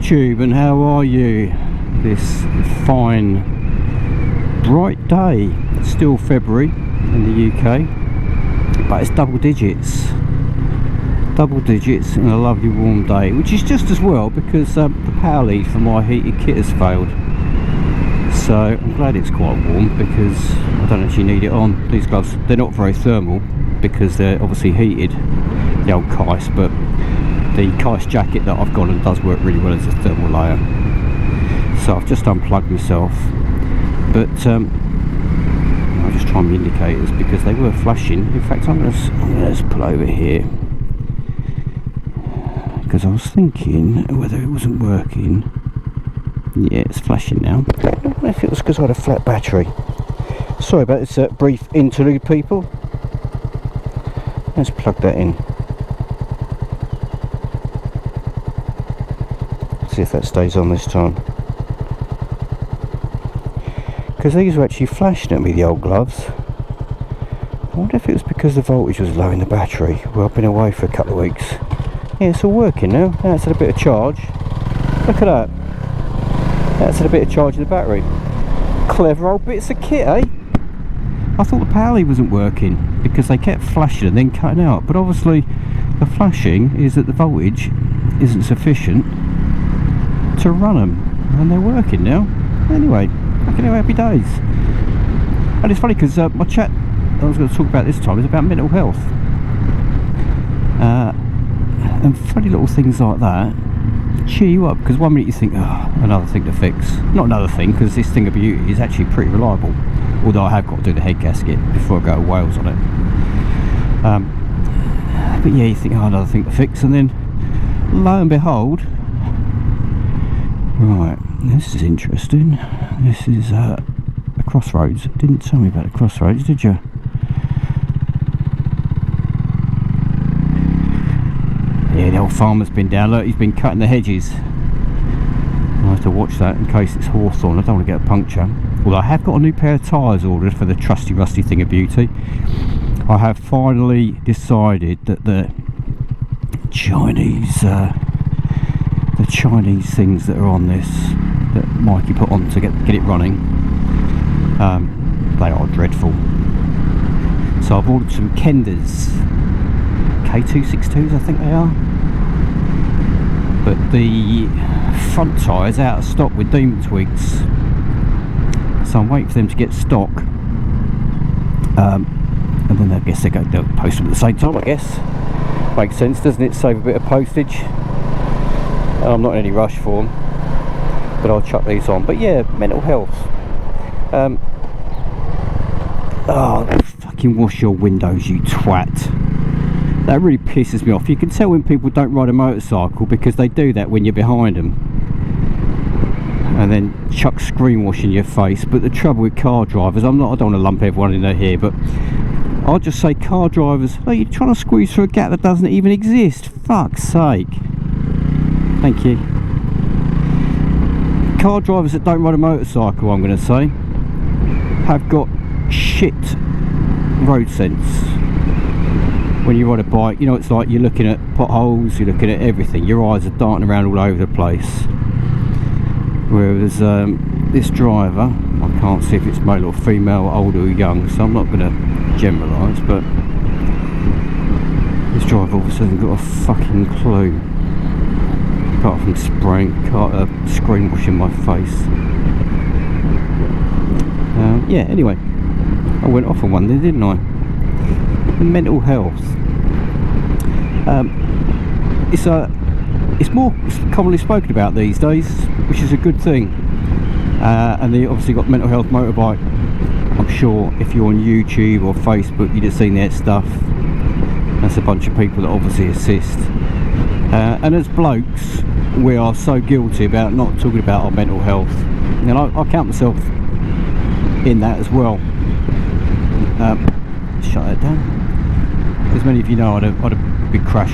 YouTube, and how are you this fine bright day? It's still February in the UK, but it's double digits and a lovely warm day, which is just as well because the power lead for my heated kit has failed. So I'm glad it's quite warm because I don't actually need it on. These gloves, they're not very thermal because they're obviously heated, the old Kais, but the Kais jacket that I've got on does work really well as a thermal layer. So I've just unplugged myself, but I'll just try my indicators because they were flashing. In fact, I'm going to just pull over here because I was thinking whether it wasn't working. Yeah, it's flashing now. I don't know if it was because I had a flat battery. Sorry about this brief interlude, people. Let's plug that in. See if that stays on this time. Because these were actually flashing at me, the old gloves. I wonder if it was because the voltage was low in the battery. Well, I've been away for a couple of weeks. Yeah, it's all working now. That's had a bit of charge. Look at that. That's had a bit of charge in the battery. Clever old bits of kit, eh? I thought the power lead wasn't working because they kept flashing and then cutting out. But obviously the flashing is that the voltage isn't sufficient to run them. And they're working now. Anyway, fucking happy days. And it's funny because my chat I was going to talk about this time is about mental health. And funny little things like that cheer you up, because one minute you think, oh, another thing to fix. Not another thing, because this thing of beauty is actually pretty reliable, although I have got to do the head gasket before I go to Wales on it. But yeah, you think, oh, another thing to fix, and then lo and behold, right, this is interesting. This is a crossroads. Didn't tell me about the crossroads, did you? Yeah, the old farmer's been down. Look, he's been cutting the hedges. I'll have to watch that in case it's hawthorn. I don't want to get a puncture. Although I have got a new pair of tyres ordered for the trusty rusty thing of beauty. I have finally decided that the Chinese things that are on this, that Mikey put on to get it running, they are dreadful. So I've ordered some Kenders K262s, I think they are, but the front tyre is out of stock with Demon Twigs, so I'm waiting for them to get stock, and then I guess they'll post them at the same time. I guess makes sense, doesn't it? Save a bit of postage. I'm not in any rush for them, but I'll chuck these on. But yeah, mental health. Oh, fucking wash your windows, you twat. That really pisses me off. You can tell when people don't ride a motorcycle because they do that when you're behind them and then chuck screen wash in your face. But the trouble with car drivers, I don't want to lump everyone in there here, but I'll just say car drivers, oh, you're trying to squeeze through a gap that doesn't even exist. Fuck's sake. Thank you. Car drivers that don't ride a motorcycle, I'm going to say, have got shit road sense. When you ride a bike, you know, it's like you're looking at potholes, you're looking at everything, your eyes are darting around all over the place. Whereas this driver, I can't see if it's male or female, old or young, so I'm not going to generalise, but this driver obviously hasn't got a fucking clue, apart from spraying screen washing my face. Yeah, anyway, I went off on one there, didn't I? Mental health. It's more commonly spoken about these days, which is a good thing. And they obviously got mental health motorbike. I'm sure if you're on YouTube or Facebook, you'd have seen their stuff. That's a bunch of people that obviously assist. And as blokes, we are so guilty about not talking about our mental health. And I count myself in that as well. Shut that down. As many of you know, I had a big crash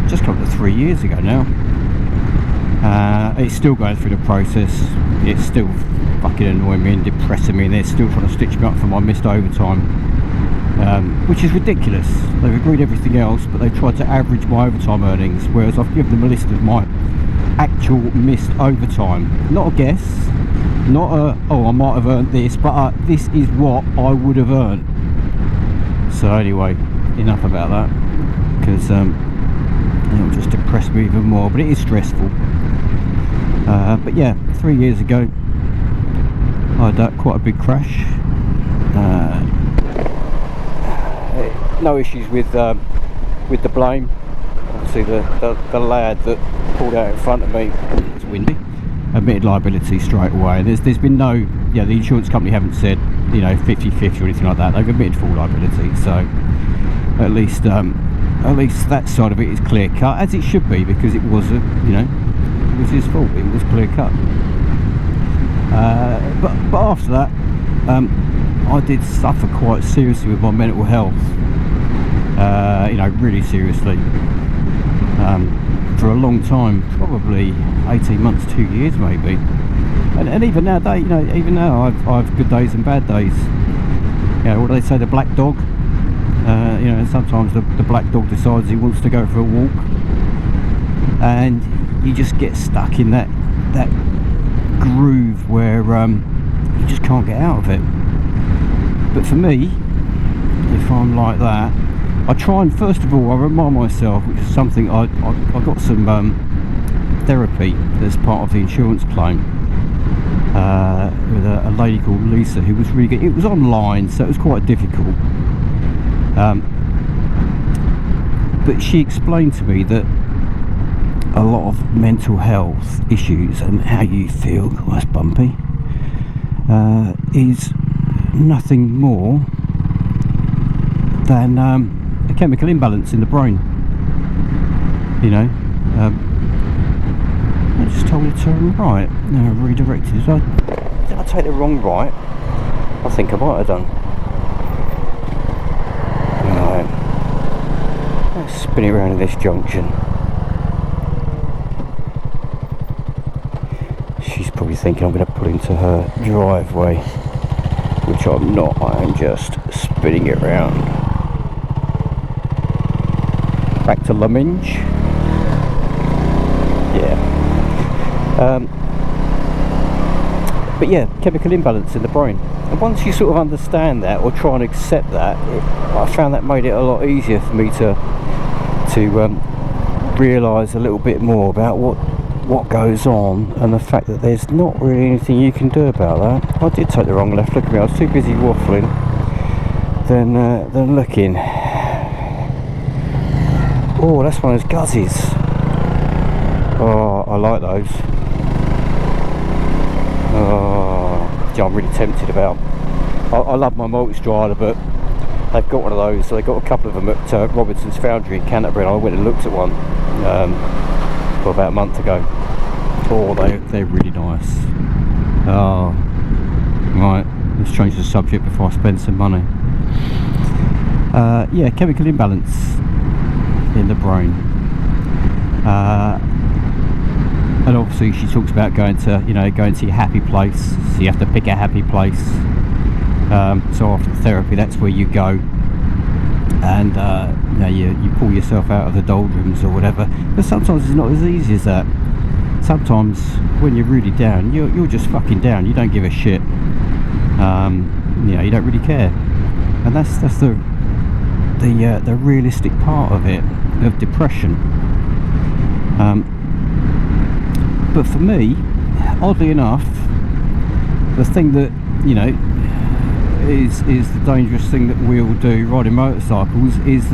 just come up to 3 years ago now. It's still going through the process. It's still fucking annoying me and depressing me, and they're still trying to stitch me up for my missed overtime, which is ridiculous. They've agreed everything else, but they tried to average my overtime earnings, whereas I've given them a list of my actual missed overtime. Not a guess, not a, oh, I might have earned this, but this is what I would have earned. So anyway, enough about that, because it'll just depress me even more, but it is stressful. But yeah, 3 years ago I had quite a big crash. No issues with the blame. Obviously the lad that pulled out in front of me, it's windy, admitted liability straight away. There's been no, yeah, the insurance company haven't said, you know, 50-50 or anything like that. They've admitted full liability, so at least that side of it is clear cut, as it should be, because it was you know, it was his fault. It was clear cut. But after that, I did suffer quite seriously with my mental health. You know, really seriously. For a long time, probably 18 months, 2 years maybe. And even nowadays, you know, even now I have good days and bad days. You know, what do they say, the black dog? You know, sometimes the black dog decides he wants to go for a walk, and you just get stuck in that groove where you just can't get out of it. But for me, if I'm like that, I try and, first of all, I remind myself, which is something I got some therapy as part of the insurance claim with a lady called Lisa, who was really good. It was online, so it was quite difficult, but she explained to me that a lot of mental health issues and how you feel, oh, that's bumpy, is nothing more than a chemical imbalance in the brain. You know, I just told her to turn right. No, I redirected. Did I take the wrong right? I think I might have done. Right, let's spin it around in this junction. She's probably thinking I'm going to pull into her driveway, which I'm not. I am just spinning it round. Back to Laminge. Yeah. But yeah, chemical imbalance in the brain. And once you sort of understand that, or try and accept that, I found that made it a lot easier for me to realise a little bit more about what goes on, and the fact that there's not really anything you can do about that. I did take the wrong left. Look at me, I was too busy waffling than looking. Oh, that's one of those guzzies. Oh, I like those. Oh, yeah, I'm really tempted about. I love my multi-strider, but they've got one of those. So they got a couple of them at Robinson's Foundry in Canterbury. And I went and looked at one about a month ago. Oh, they're really nice. Oh, right. Let's change the subject before I spend some money. Yeah, chemical imbalance in the brain. And obviously she talks about going to your happy place, so you have to pick a happy place. So after the therapy, that's where you go, and you pull yourself out of the doldrums or whatever. But sometimes it's not as easy as that. Sometimes when you're really down, you're just fucking down. You don't give a shit. You don't really care, and that's the realistic part of it, of depression. But for me, oddly enough, the thing that is the dangerous thing that we all do riding motorcycles is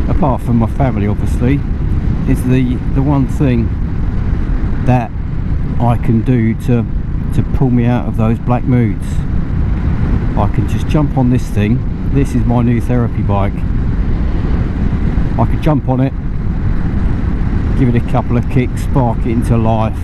apart from my family obviously, is the one thing that I can do to pull me out of those black moods. I can just jump on this thing. This is my new therapy bike. I could jump on it, give it a couple of kicks, spark it into life.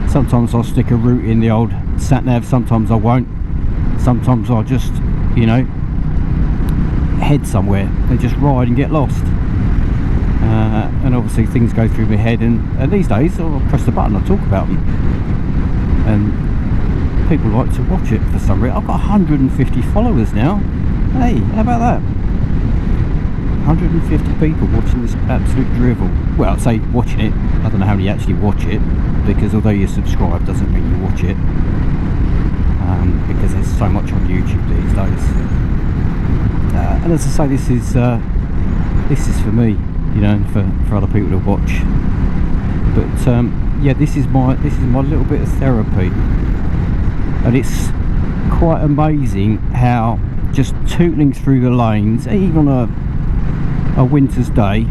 Sometimes I'll stick a route in the old sat nav, sometimes I won't. Sometimes I'll just head somewhere and just ride and get lost. And obviously things go through my head, and these days I'll press the button, I'll talk about them, and people like to watch it for some reason. I've got 150 followers now. Hey, how about that? 150 people watching this absolute drivel. Well, I'd say watching it. I don't know how many actually watch it, because although you subscribe doesn't mean you watch it, because there's so much on YouTube these days. And as I say, this is for me, you know, and for other people to watch. But yeah, this is my little bit of therapy, and it's quite amazing how just tootling through the lanes, even on a winter's day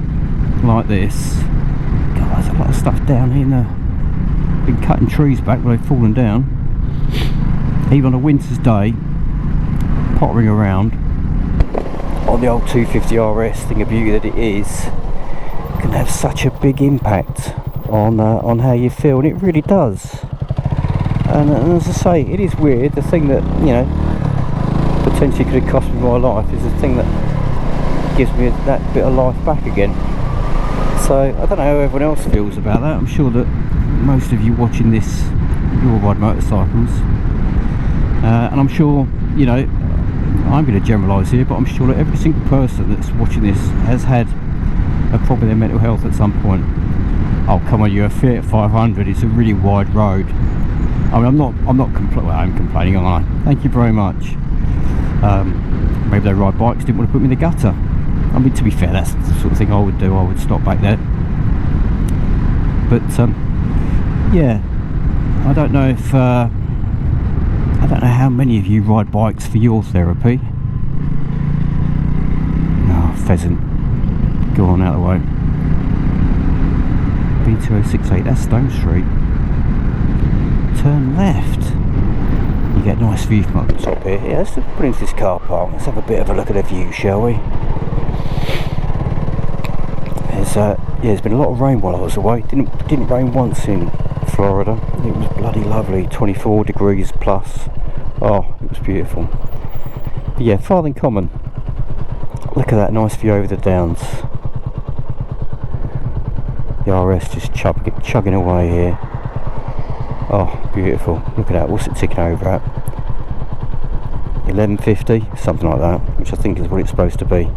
like this. God, there's a lot of stuff down here now. Been cutting trees back, but they've fallen down. Even on a winter's day, pottering around on the old 250 RS, thing of beauty that it is, can have such a big impact on how you feel, and it really does. And as I say, it is weird. The thing that, you know, potentially could have cost me my life is the thing that gives me that bit of life back again. So I don't know how everyone else feels about that. I'm sure that most of you watching this, you all ride motorcycles, and I'm sure, you know, I'm going to generalise here, but I'm sure that every single person that's watching this has had a problem with their mental health at some point. Oh, come on, you're a Fiat 500, it's a really wide road. I mean, I'm not complaining. Well, I'm complaining, aren't I? Thank you very much. Maybe they ride bikes, didn't want to put me in the gutter. I mean, to be fair, that's the sort of thing I would do. I would stop back there. But yeah, I don't know if I don't know how many of you ride bikes for your therapy. Oh, pheasant, go on out of the way. B2068, that's Stone Street. Turn left. You get nice view from up the top here. Yeah, let's put into this car park. Let's have a bit of a look at the view, shall we? There's been a lot of rain while I was away. Didn't rain once in Florida. It was bloody lovely. 24 degrees plus. Oh, it was beautiful. But yeah, Farthing Common. Look at that nice view over the downs. The RS just chugging away here. Oh, beautiful. Look at that. What's it ticking over at? 1150, something like that, which I think is what it's supposed to be.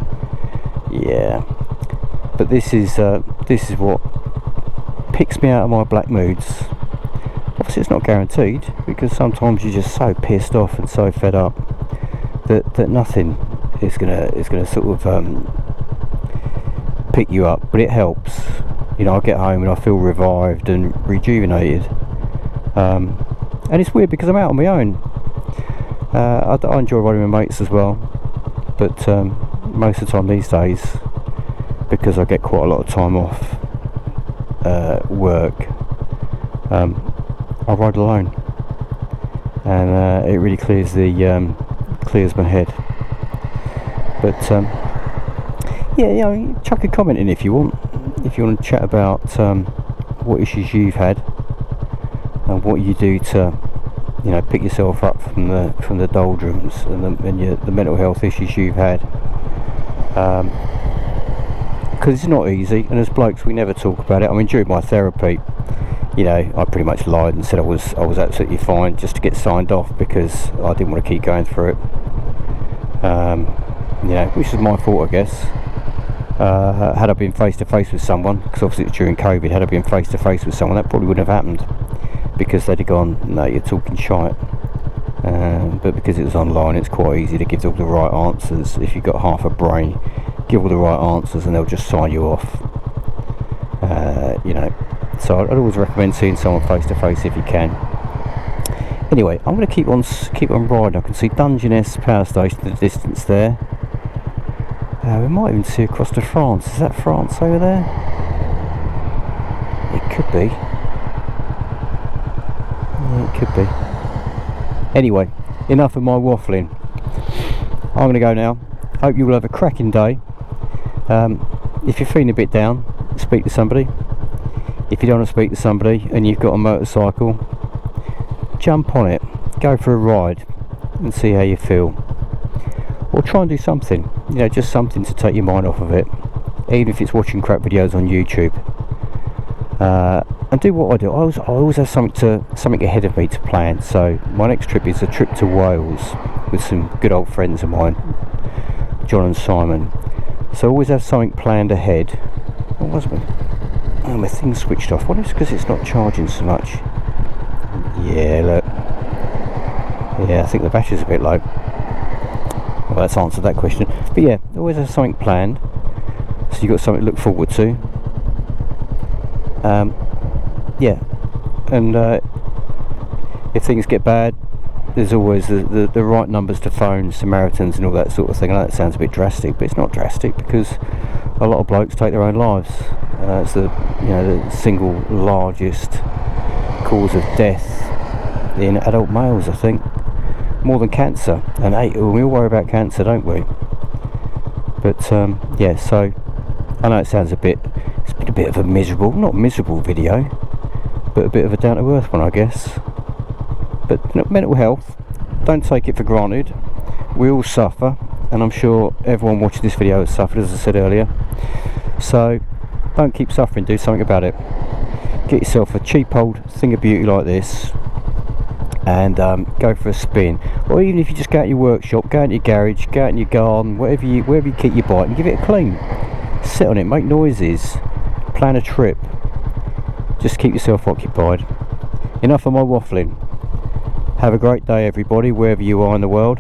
Yeah. But this is what picks me out of my black moods. Obviously it's not guaranteed, because sometimes you're just so pissed off and so fed up that nothing is gonna sort of pick you up, but it helps. You know, I get home and I feel revived and rejuvenated. And it's weird because I'm out on my own. I enjoy riding with mates as well, but most of the time these days, because I get quite a lot of time off work, I ride alone, and it really clears my head. But yeah, you know, chuck a comment in if you want to chat about what issues you've had and what you do to, you know, pick yourself up from the doldrums and the mental health issues you've had, because it's not easy, and as blokes we never talk about it. I mean, during my therapy, you know, I pretty much lied and said I was absolutely fine, just to get signed off, because I didn't want to keep going through it. You know, which is my fault, I guess. Had I been face to face with someone, because obviously it's during COVID, had I been face to face with someone, that probably wouldn't have happened, because they'd have gone, no, you're talking shite. But because it was online, it's quite easy to give all the right answers. If you've got half a brain, give all the right answers and they'll just sign you off. You know, so I'd always recommend seeing someone face to face if you can. Anyway, I'm going to keep on riding. I can see Dungeness power station in the distance there. We might even see across to France. Is that France over there? It could be. Yeah, it could be. Anyway, enough of my waffling. I'm going to go now. Hope you will have a cracking day. If you're feeling a bit down, speak to somebody. If you don't want to speak to somebody and you've got a motorcycle, jump on it, go for a ride and see how you feel. Or try and do something, you know, just something to take your mind off of it, even if it's watching crap videos on YouTube. And do what I do. I always have something ahead of me to plan. So my next trip is a trip to Wales with some good old friends of mine, John and Simon. So always have something planned ahead. What was my... Oh, my thing's switched off. What if it's because it's not charging so much? Yeah, look. Yeah, I think the battery's a bit low. Well, that's answered that question. But yeah, always have something planned, so you've got something to look forward to. Yeah, and if things get bad, there's always the right numbers to phone, Samaritans and all that sort of thing. I know that sounds a bit drastic, but it's not drastic, because a lot of blokes take their own lives. It's the single largest cause of death in adult males, I think, more than cancer. And we all worry about cancer, don't we? But yeah, so I know it's been a bit of a not miserable video, but a bit of a down to earth one, I guess. But mental health, don't take it for granted. We all suffer, and I'm sure everyone watching this video has suffered, as I said earlier. So don't keep suffering, do something about it. Get yourself a cheap old thing of beauty like this, and go for a spin. Or even if you just go out your workshop, go out your garage, go out in your garden, wherever you keep your bike, and give it a clean. Sit on it, make noises, plan a trip. Just keep yourself occupied. Enough of my waffling. Have a great day, everybody, wherever you are in the world,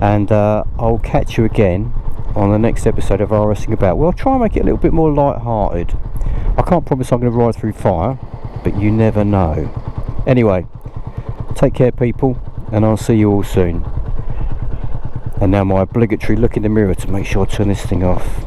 and I'll catch you again on the next episode of RS'ing About. Well, I'll try and make it a little bit more light-hearted. I can't promise I'm going to ride through fire, but you never know. Anyway, take care, people, and I'll see you all soon. And now my obligatory look in the mirror to make sure I turn this thing off.